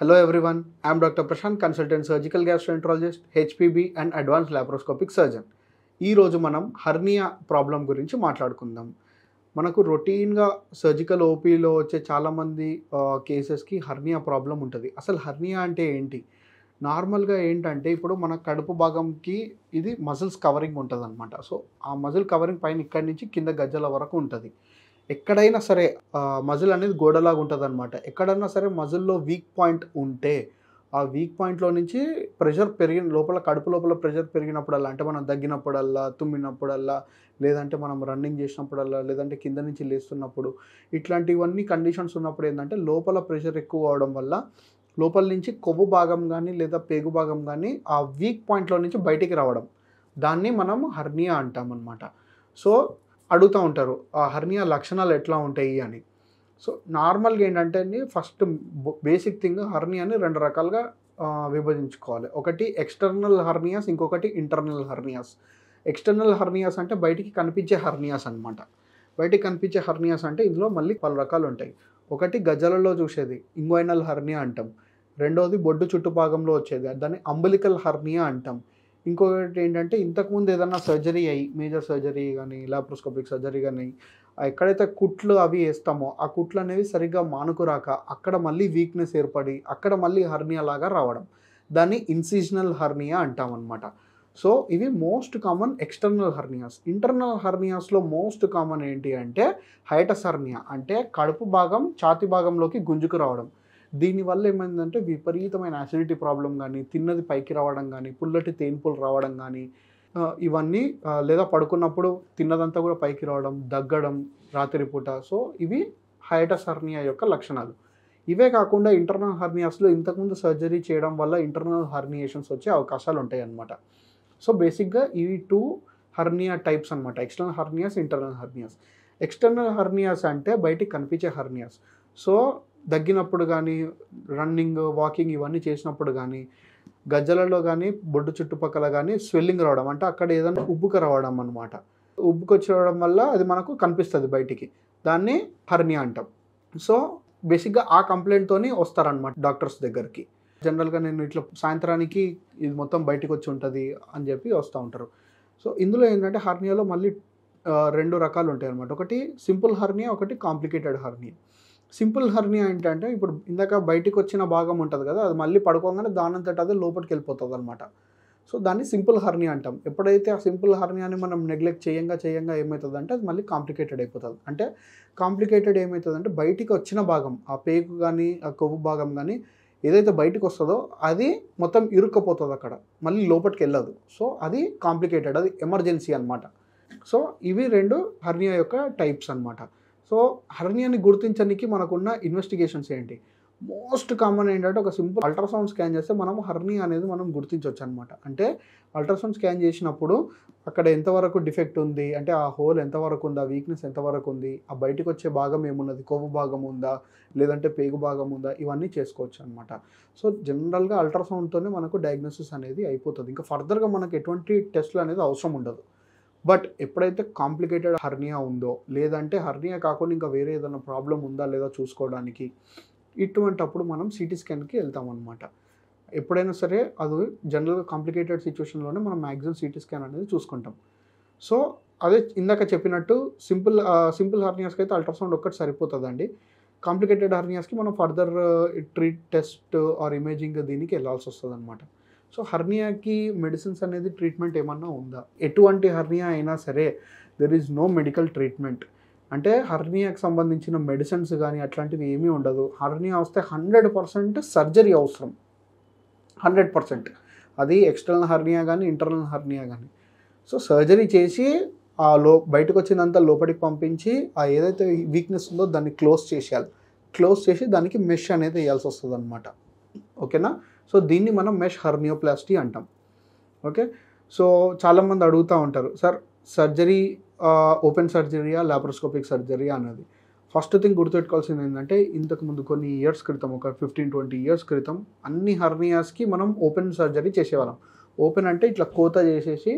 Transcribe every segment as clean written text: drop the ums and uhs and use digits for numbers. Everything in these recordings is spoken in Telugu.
Hello everyone, I am Dr. Prashant, consultant surgical gastroenterologist, HPB and advanced laparoscopic surgeon. ఈ రోజు మనం హర్నియా ప్రాబ్లం గురించి మాట్లాడుకుందాం. మనకు రొటీన్గా సర్జికల్ ఓపీలో వచ్చే చాలామంది కేసెస్కి హర్నియా ప్రాబ్లం ఉంటుంది. అసలు హర్నియా అంటే ఏంటి? నార్మల్గా ఏంటంటే ఇప్పుడు మన కడుపు భాగంకి ఇది మజిల్స్ కవరింగ్ ఉంటుంది అనమాట. సో ఆ మజిల్ కవరింగ్ పైన ఇక్కడి నుంచి కింద గజ్జల వరకు ఉంటుంది. ఎక్కడైనా సరే మజిల్ అనేది గోడలాగా ఉంటుంది అనమాట. ఎక్కడైనా సరే మజిల్లో వీక్ పాయింట్ ఉంటే ఆ వీక్ పాయింట్లో నుంచి ప్రెషర్ పెరిగిన లోపల కడుపు లోపల ప్రెషర్ పెరిగినప్పుడల్లా, అంటే మనం దగ్గినప్పుడల్లా, తుమ్మినప్పుడల్లా, లేదంటే మనం రన్నింగ్ చేసినప్పుడల్లా, లేదంటే కింద నుంచి లేస్తున్నప్పుడు, ఇట్లాంటివన్నీ కండిషన్స్ ఉన్నప్పుడు ఏంటంటే లోపల ప్రెషర్ ఎక్కువ అవడం వల్ల లోపల నుంచి కొవ్వు భాగం కానీ లేదా పేగు భాగం కానీ ఆ వీక్ పాయింట్లో నుంచి బయటికి రావడం, దాన్ని మనం హర్నియా అంటాం అన్నమాట. సో అడుగుతూ ఉంటారు ఆ హర్నియా లక్షణాలు ఎట్లా ఉంటాయి అని. సో నార్మల్గా ఏంటంటే ఫస్ట్ బేసిక్ థింగ్, హర్నియాని రెండు రకాలుగా విభజించుకోవాలి. ఒకటి ఎక్స్టర్నల్ హర్నియాస్, ఇంకొకటి ఇంటర్నల్ హర్నియాస్. ఎక్స్టర్నల్ హర్నియాస్ అంటే బయటికి కనిపించే హర్నియాస్ అనమాట. బయటికి కనిపించే హర్నియాస్ అంటే ఇందులో మళ్ళీ పలు రకాలు ఉంటాయి. ఒకటి గజ్జలలో చూసేది ఇంగ్వైనల్ హర్నియా అంటాం. రెండోది బొడ్డు చుట్టు భాగంలో వచ్చేది, దాన్ని అంబలికల్ హర్నియా అంటాం. ఇంకొకటి ఏంటంటే ఇంతకుముందు ఏదన్నా సర్జరీ అయ్యి, మేజర్ సర్జరీ కానీ లాప్రోస్కోపిక్ సర్జరీ కానీ, ఎక్కడైతే కుట్లు అవి వేస్తామో ఆ కుట్లు అనేవి సరిగ్గా మానుకురాక అక్కడ మళ్ళీ వీక్నెస్ ఏర్పడి అక్కడ మళ్ళీ హర్నియా లాగా రావడం, దాన్ని ఇన్సిజనల్ హర్నియా అంటాం అనమాట. సో ఇవి most common external hernias. Internal హర్నియాస్లో మోస్ట్ కామన్ ఏంటి అంటే హైటస్ హర్నియా, అంటే కడుపు భాగం ఛాతి భాగంలోకి గుంజుకు రావడం. దీనివల్ల ఏమైందంటే విపరీతమైన యాసిడిటీ ప్రాబ్లం కానీ, తిన్నది పైకి రావడం కానీ, పుల్లటి తేన్పులు రావడం కానీ, ఇవన్నీ లేదా పడుకున్నప్పుడు తిన్నదంతా కూడా పైకి రావడం, దగ్గడం రాత్రిపూట. సో ఇవి హైటస్ హర్నియా యొక్క లక్షణాలు. ఇవే కాకుండా ఇంటర్నల్ హర్నియాస్లో ఇంతకుముందు సర్జరీ చేయడం వల్ల ఇంటర్నల్ హర్నియేషన్స్ వచ్చే అవకాశాలు ఉంటాయి అన్నమాట. సో బేసిక్గా ఇవి టూ హర్నియా టైప్స్ అనమాట, external hernias, internal hernias. External hernias అంటే బయటికి కనిపించే హర్నియాస్. సో దగ్గినప్పుడు కానీ, రన్నింగ్, వాకింగ్ ఇవన్నీ చేసినప్పుడు కానీ, గజ్జలలో కానీ, బొడ్డు చుట్టుపక్కల కానీ స్వెల్లింగ్ రావడం, అంటే అక్కడ ఏదైనా ఉబ్బుక రావడం అనమాట. ఉబ్బుకొచ్చడం వల్ల అది మనకు కనిపిస్తుంది బయటికి, దాన్ని హర్నియా అంటాం. సో బేసిక్గా ఆ కంప్లైంట్తోని వస్తారనమాట డాక్టర్స్ దగ్గరికి. జనరల్గా నేను ఇట్లా సాయంత్రానికి ఇది మొత్తం బయటికి వచ్చి ఉంటుంది అని చెప్పి వస్తూ ఉంటారు. సో ఇందులో ఏంటంటే హర్నియాలో మళ్ళీ రెండు రకాలు ఉంటాయి అనమాట. ఒకటి సింపుల్ హర్నియా, ఒకటి కాంప్లికేటెడ్ హర్నియా. సింపుల్ హర్నియా ఏంటంటే ఇప్పుడు ఇందాక బయటికి వచ్చిన భాగం ఉంటుంది కదా, అది మళ్ళీ పడుకోగానే దానంతట అదే లోపలికి వెళ్ళిపోతుంది అనమాట. సో దాన్ని సింపుల్ హర్నియా అంటాం. ఎప్పుడైతే ఆ సింపుల్ హర్నియాని మనం నెగ్లెక్ట్ చేయంగా ఏమవుతుందంటే అది మళ్ళీ కాంప్లికేటెడ్ అయిపోతుంది. అంటే కాంప్లికేటెడ్ ఏమవుతుందంటే బయటికి వచ్చిన భాగం, ఆ పేగు కానీ ఆ కొవ్వు భాగం కానీ ఏదైతే బయటకు వస్తుందో అది మొత్తం ఇరుక్కపోతుంది, అక్కడ మళ్ళీ లోపలికి వెళ్ళదు. సో అది కాంప్లికేటెడ్, అది ఎమర్జెన్సీ అనమాట. సో ఇవి రెండు హర్నియా యొక్క టైప్స్ అనమాట. సో హర్నియాని గుర్తించడానికి మనకున్న ఇన్వెస్టిగేషన్స్ ఏంటి? మోస్ట్ కామన్ ఏంటంటే ఒక సింపుల్ అల్ట్రాసౌండ్ స్కాన్ చేస్తే మనం హర్నియా అనేది మనం గుర్తించవచ్చు అనమాట. అంటే అల్ట్రాసౌండ్ స్కాన్ చేసినప్పుడు అక్కడ ఎంతవరకు డిఫెక్ట్ ఉంది, అంటే ఆ హోల్ ఎంతవరకు ఉందా, వీక్నెస్ ఎంతవరకు ఉంది, ఆ బయటకు వచ్చే భాగం ఏమున్నది, కొవ్వు భాగం ఉందా, లేదంటే పేగు భాగం ఉందా, ఇవన్నీ చేసుకోవచ్చు అనమాట. సో జనరల్గా అల్ట్రాసౌండ్తోనే మనకు డయాగ్నోసిస్ అనేది అయిపోతుంది. ఇంకా ఫర్దర్గా మనకు ఎటువంటి టెస్ట్లు అనేది అవసరం ఉండదు. బట్ ఎప్పుడైతే కాంప్లికేటెడ్ హర్నియా ఉందో, లేదంటే హర్నియా కాకుండా ఇంకా వేరే ఏదైనా ప్రాబ్లం ఉందా లేదా చూసుకోవడానికి, ఇటువంటప్పుడు మనం సిటీ స్కాన్కి వెళ్తామన్నమాట. ఎప్పుడైనా సరే అది జనరల్గా కాంప్లికేటెడ్ సిచ్యువేషన్లోనే మనం మ్యాక్సిమం సిటీ స్కాన్ అనేది చూసుకుంటాం. సో అదే ఇందాక చెప్పినట్టు సింపుల్ హర్నియాస్కి అయితే అల్ట్రాసౌండ్ ఒక్కటి సరిపోతుందండి. కాంప్లికేటెడ్ హర్నియాస్కి మనం ఫర్దర్ టెస్ట్ ఆర్ ఇమేజింగ్ దీనికి వెళ్ళాల్సి వస్తుంది అనమాట. సో హర్నియాకి మెడిసిన్స్ అనేది ట్రీట్మెంట్ ఏమన్నా ఉందా? ఎటువంటి హర్నియా అయినా సరే there is no medical treatment. అంటే హర్నియాకి సంబంధించిన మెడిసిన్స్ కానీ అట్లాంటివి ఏమీ ఉండదు. హర్నియా వస్తే 100% సర్జరీ అవసరం, 100%. అది ఎక్స్టర్నల్ హర్నియా కానీ ఇంటర్నల్ హర్నియా కానీ. సో సర్జరీ చేసి ఆ బయటకు వచ్చినంత లోపలికి పంపించి ఆ ఏదైతే వీక్నెస్ ఉందో దాన్ని క్లోజ్ చేసేయాలి. క్లోజ్ చేసి దానికి మెష్ అనేది వేయాల్సి వస్తుంది అనమాట. ఓకేనా? సో దీన్ని మనం మెష్ హర్నియోప్లాస్టీ అంటాం. ఓకే. సో చాలామంది అడుగుతూ ఉంటారు, సార్ సర్జరీ ఓపెన్ సర్జరీయా లాప్రోస్కోపిక్ సర్జరీయా అన్నది. ఫస్ట్ థింగ్ గుర్తుపెట్టుకోవాల్సింది ఏంటంటే ఇంతకుముందు కొన్ని ఇయర్స్ క్రితం, ఒక 15-20 ఇయర్స్ క్రితం అన్ని హర్నియాస్కి మనం ఓపెన్ సర్జరీ చేసేవాళ్ళం. ఓపెన్ అంటే ఇట్లా కోత చేసేసి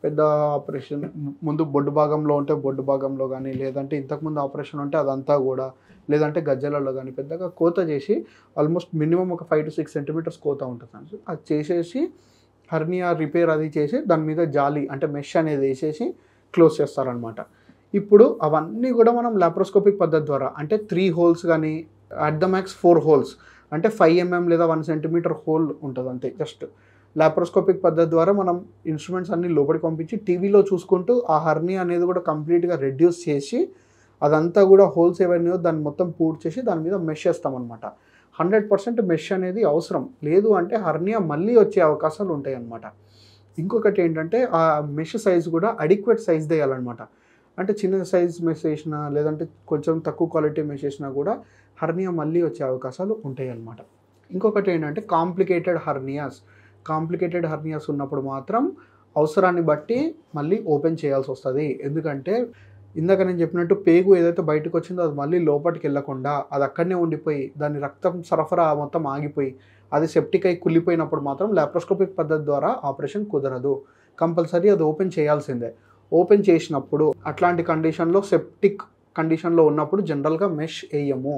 పెద్ద ఆపరేషన్ ముందు బొడ్డు భాగంలో ఉంటే బొడ్డు భాగంలో కానీ, లేదంటే ఇంతకుముందు ఆపరేషన్ ఉంటే అదంతా కూడా, లేదంటే గజ్జలలో కానీ పెద్దగా కోత చేసి ఆల్మోస్ట్ మినిమం ఒక 5 to 6 సెంటీమీటర్స్ కోత ఉంటుంది. అది చేసేసి హెర్నియా రిపేర్ అది చేసి దాని మీద జాలి అంటే మెష్ అనేది వేసేసి క్లోజ్ చేస్తారనమాట. ఇప్పుడు అవన్నీ కూడా మనం లాప్రోస్కోపిక్ పద్ధతి ద్వారా అంటే 3 హోల్స్ కానీ అట్ ద మ్యాక్స్ 4 హోల్స్ అంటే 5 mm లేదా 1 సెంటీమీటర్ హోల్ ఉంటుంది అంతే. జస్ట్ లాప్రోస్కోపిక్ పద్ధతి ద్వారా మనం ఇన్స్ట్రుమెంట్స్ అన్ని లోపలికి పంపించి టీవీలో చూసుకుంటూ ఆ హెర్నియా అనేది కూడా కంప్లీట్గా రెడ్యూస్ చేసి అదంతా కూడా హోల్స్ ఏవైనా దాన్ని మొత్తం పూర్తి చేసి దాని మీద మెష్ చేస్తామన్నమాట. 100% మెష్ అనేది అవసరం. లేదు అంటే హెర్నియా మళ్ళీ వచ్చే అవకాశాలు ఉంటాయి అన్నమాట. ఇంకొకటి ఏంటంటే ఆ మెష్ సైజ్ కూడా అడిక్వేట్ సైజ్ వేయాలన్నమాట. అంటే చిన్న సైజ్ మెష్ వేసినా లేదంటే కొంచెం తక్కువ క్వాలిటీ మెష్ వేసినా కూడా హెర్నియా మళ్ళీ వచ్చే అవకాశాలు ఉంటాయి అన్నమాట. ఇంకొకటి ఏంటంటే కాంప్లికేటెడ్ హెర్నియాస్ ఉన్నప్పుడు మాత్రం అవసరాన్ని బట్టి మళ్ళీ ఓపెన్ చేయాల్సి వస్తుంది. ఎందుకంటే ఇందాక నేను చెప్పినట్టు పేగు ఏదైతే బయటకు వచ్చిందో అది మళ్ళీ లోపలికి వెళ్ళకుండా అది అక్కడనే ఉండిపోయి దాని రక్తం సరఫరా మొత్తం ఆగిపోయి అది సెప్టిక్ అయి కుళ్ళిపోయినప్పుడు మాత్రం లాప్రోస్కోపిక్ పద్ధతి ద్వారా ఆపరేషన్ కుదరదు. కంపల్సరీ అది ఓపెన్ చేయాల్సిందే. ఓపెన్ చేసినప్పుడు అట్లాంటి కండిషన్లో సెప్టిక్ కండిషన్లో ఉన్నప్పుడు జనరల్గా మెష్ వేయము.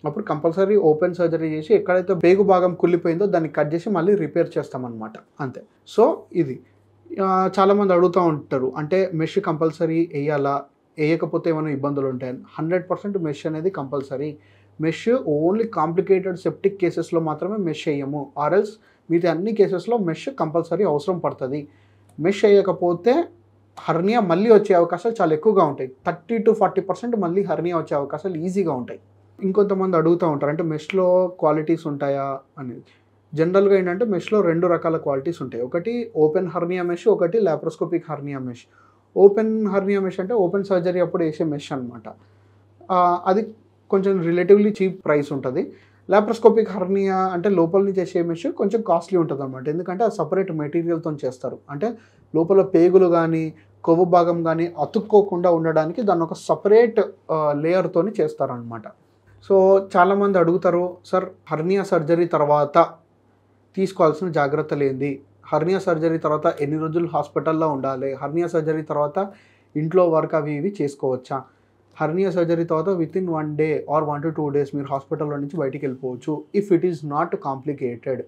అప్పుడు కంపల్సరీ ఓపెన్ సర్జరీ చేసి ఎక్కడైతే పేగు భాగం కుళ్ళిపోయిందో దాన్ని కట్ చేసి మళ్ళీ రిపేర్ చేస్తామన్నమాట అంతే. సో ఇది చాలామంది అడుగుతూ ఉంటారు, అంటే మెష్ కంపల్సరీ వేయాలా, వేయకపోతే ఏమైనా ఇబ్బందులు ఉంటాయని. 100% మెష్ అనేది compulsory. Mesh only complicated septic కేసెస్లో మాత్రమే మెష్ వేయము. ఆర్ఎల్స్ మిగతా అన్ని కేసెస్లో మెష్ కంపల్సరీ అవసరం పడుతుంది. మెష్ వేయకపోతే హెర్నియా మళ్ళీ వచ్చే అవకాశాలు చాలా ఎక్కువగా ఉంటాయి. 30 to 40% మళ్ళీ హెర్నియా వచ్చే అవకాశాలు ఈజీగా ఉంటాయి. ఇంకొంతమంది అడుగుతూ ఉంటారు, అంటే మెష్లో క్వాలిటీస్ ఉంటాయా అనేది. జనరల్గా ఏంటంటే మెష్లో 2 రకాల క్వాలిటీస్ ఉంటాయి. ఒకటి ఓపెన్ హెర్నియా మెష్, ఒకటి laparoscopic hernia mesh. Open hernia mesh అంటే ఓపెన్ సర్జరీ అప్పుడు వేసే మెష్ అనమాట. అది కొంచెం రిలేటివ్లీ చీప్ ప్రైస్ ఉంటుంది. లాప్రోస్కోపిక్ హెర్నియా అంటే లోపల నుంచి చేసే మెష్ కొంచెం కాస్ట్లీ ఉంటుంది అనమాట. ఎందుకంటే అది సపరేట్ మెటీరియల్తో చేస్తారు. అంటే లోపల పేగులు కానీ కొవ్వు భాగం కానీ అతుక్కోకుండా ఉండడానికి దాన్ని ఒక సపరేట్ లేయర్తో చేస్తారనమాట. సో చాలామంది అడుగుతారు, సార్ హెర్నియా సర్జరీ తర్వాత తీసుకోవాల్సిన జాగ్రత్తలు ఏంది, హెర్నియా సర్జరీ తర్వాత ఎన్ని రోజులు హాస్పిటల్లో ఉండాలి, హెర్నియా సర్జరీ తర్వాత ఇంట్లో వర్క్ అవి ఇవి చేసుకోవచ్చా, హెర్నియా సర్జరీ తర్వాత within 1 day or 1 to 2 days మీరు హాస్పిటల్లో నుంచి బయటికి వెళ్ళిపోవచ్చు if it is not complicated.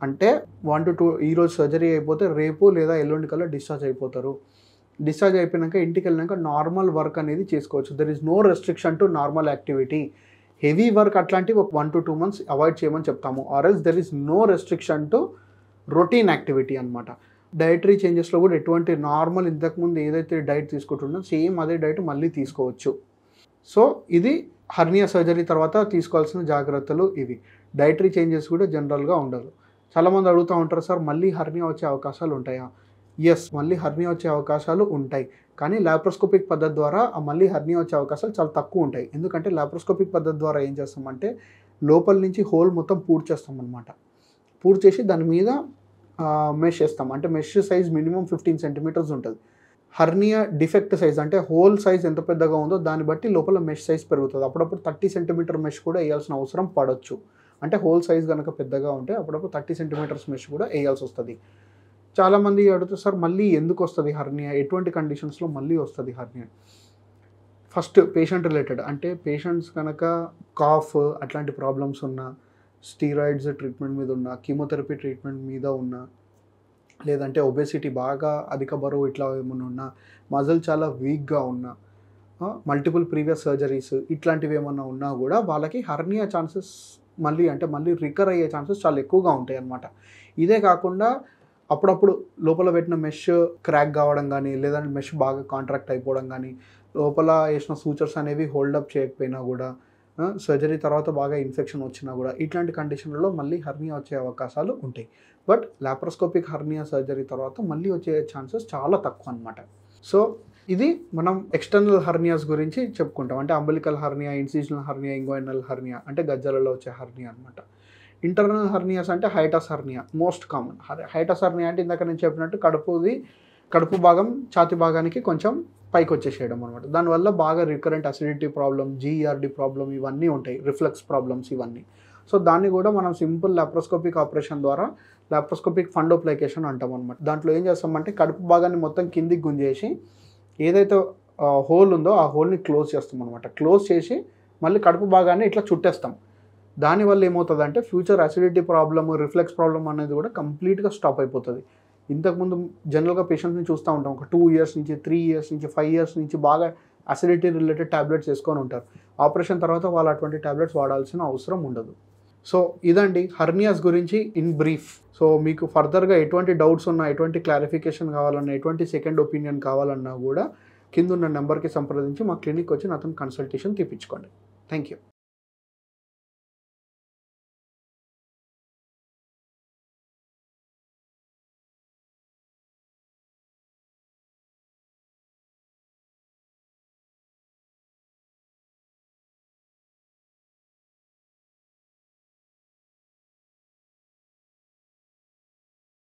అంటే 1 to 2 ఈరోజు సర్జరీ అయిపోతే రేపు లేదా ఎల్లుండి కల్లా డిశ్చార్జ్ అయిపోతారు. డిశ్చార్జ్ అయిపోయాక ఇంటికి వెళ్ళినాక నార్మల్ వర్క్ అనేది చేసుకోవచ్చు. There is no restriction to normal activity. Heavy work అట్లాంటివి ఒక 1 to 2 months అవాయిడ్ చేయమని చెప్తాము. Or else there is no restriction to routine activity అనమాట. డైటరీ చేంజెస్లో కూడా ఎటువంటి నార్మల్ ఇంతకుముందు ఏదైతే డైట్ తీసుకుంటున్నా సేమ్ అదే డైట్ మళ్ళీ తీసుకోవచ్చు. సో ఇది హెర్నియా సర్జరీ తర్వాత తీసుకోవాల్సిన జాగ్రత్తలు ఇవి. డైటరీ చేంజెస్ కూడా జనరల్గా ఉండదు. చాలామంది అడుగుతూ ఉంటారు, సార్ మళ్ళీ హెర్నియా వచ్చే అవకాశాలు ఉంటాయా? ఎస్, మళ్ళీ హెర్నియా వచ్చే అవకాశాలు ఉంటాయి. కానీ లాప్రోస్కోపిక్ పద్ధతి ద్వారా మళ్ళీ హెర్నియా వచ్చే అవకాశాలు చాలా తక్కువ ఉంటాయి. ఎందుకంటే లాప్రోస్కోపిక్ పద్ధతి ద్వారా ఏం చేస్తామంటే లోపల నుంచి హోల్ మొత్తం పూర్తి చేస్తామన్నమాట. పూర్తి చేసి దాని మీద మెష్ వేస్తాం. అంటే మెష్ సైజ్ మినిమం 15 centimeters ఉంటుంది. హెర్నియా డిఫెక్ట్ సైజ్ అంటే హోల్ సైజ్ ఎంత పెద్దగా ఉందో దాన్ని బట్టి లోపల మెష్ సైజ్ పెరుగుతుంది. అప్పుడప్పుడు 30 centimeter మెష్ కూడా వేయాల్సిన అవసరం పడవచ్చు. అంటే హోల్ సైజ్ కనుక పెద్దగా ఉంటే అప్పుడప్పుడు 30 centimeters మెష్ కూడా వేయాల్సి వస్తుంది. చాలామంది అడుగుతారు, సార్ మళ్ళీ ఎందుకు వస్తుంది హెర్నియా, ఎటువంటి కండిషన్స్లో మళ్ళీ వస్తుంది హెర్నియా? ఫస్ట్ పేషెంట్ రిలేటెడ్, అంటే పేషెంట్స్ కనుక కాఫ్ అట్లాంటి ప్రాబ్లమ్స్ ఉన్నా, స్టీరాయిడ్స్ ట్రీట్మెంట్ మీద ఉన్న, కీమోథెరపీ ట్రీట్మెంట్ మీద ఉన్న, లేదంటే ఒబేసిటీ బాగా అధిక బరువు ఇట్లా ఏమైనా ఉన్నా, మజిల్ చాలా వీక్గా ఉన్నా, మల్టిపుల్ ప్రీవియస్ సర్జరీస్ ఇట్లాంటివి ఏమన్నా ఉన్నా కూడా వాళ్ళకి హెర్నియా ఛాన్సెస్ మళ్ళీ రికర్ అయ్యే ఛాన్సెస్ చాలా ఎక్కువగా ఉంటాయి అన్నమాట. ఇదే కాకుండా అప్పుడప్పుడు లోపల పెట్టిన మెష్ క్రాక్ కావడం కానీ, లేదంటే మెష్ బాగా కాంట్రాక్ట్ అయిపోవడం కానీ, లోపల వేసిన సూచర్స్ అనేవి హోల్డప్ చేయకపోయినా కూడా, సర్జరీ తర్వాత బాగా ఇన్ఫెక్షన్ వచ్చినా కూడా ఇట్లాంటి కండిషన్లలో మళ్ళీ హెర్నియా వచ్చే అవకాశాలు ఉంటాయి. బట్ లాప్రోస్కోపిక్ హెర్నియా సర్జరీ తర్వాత మళ్ళీ వచ్చే ఛాన్సెస్ చాలా తక్కువ అనమాట. సో ఇది మనం ఎక్స్టర్నల్ హెర్నియాస్ గురించి చెప్పుకుంటాం. అంటే umbilical hernia, incisional hernia, inguinal hernia అంటే గజ్జలలో వచ్చే హెర్నియా అనమాట. ఇంటర్నల్ హెర్నియాస్ అంటే hiatus hernia most common. Hiatus hernia అంటే ఇందాక నేను చెప్పినట్టు కడుపు భాగం ఛాతి భాగానికి కొంచెం పైకి వచ్చేసేయడం అనమాట. దానివల్ల బాగా recurrent acidity problem, GERD problem ఇవన్నీ ఉంటాయి, రిఫ్లెక్స్ ప్రాబ్లమ్స్ ఇవన్నీ. సో దాన్ని కూడా మనం సింపుల్ లాప్రోస్కోపిక్ ఆపరేషన్ ద్వారా లాప్రోస్కోపిక్ ఫండోప్లికేషన్ అంటాం అనమాట. దాంట్లో ఏం చేస్తామంటే కడుపు భాగాన్ని మొత్తం కిందికి గుంజేసి ఏదైతే హోల్ ఉందో ఆ హోల్ని క్లోజ్ చేస్తాం అనమాట. క్లోజ్ చేసి మళ్ళీ కడుపు భాగాన్ని ఇట్లా చుట్టేస్తాం. దానివల్ల ఏమవుతుందంటే future acidity problem, reflex problem అనేది కూడా కంప్లీట్గా స్టాప్ అయిపోతుంది. ఇంతకుముందు జనరల్గా పేషెంట్స్ని చూస్తూ ఉంటాం, ఒక 2 years నుంచి 3 years నుంచి 5 years నుంచి బాగా అసిడిటీ రిలేటెడ్ ట్యాబ్లెట్స్ వేసుకొని ఉంటారు. ఆపరేషన్ తర్వాత వాళ్ళు అటువంటి ట్యాబ్లెట్స్ వాడాల్సిన అవసరం ఉండదు. సో ఇదండి హర్నియాస్ గురించి ఇన్ బ్రీఫ్. సో మీకు ఫర్దర్గా ఎటువంటి డౌట్స్ ఉన్నా, ఎటువంటి క్లారిఫికేషన్ కావాలన్నా, ఎటువంటి సెకండ్ ఒపీనియన్ కావాలన్నా కూడా కింద ఉన్న నెంబర్కి సంప్రదించి మా క్లినిక్ వచ్చి నాతో కన్సల్టేషన్ తీపించుకోండి. Thank you.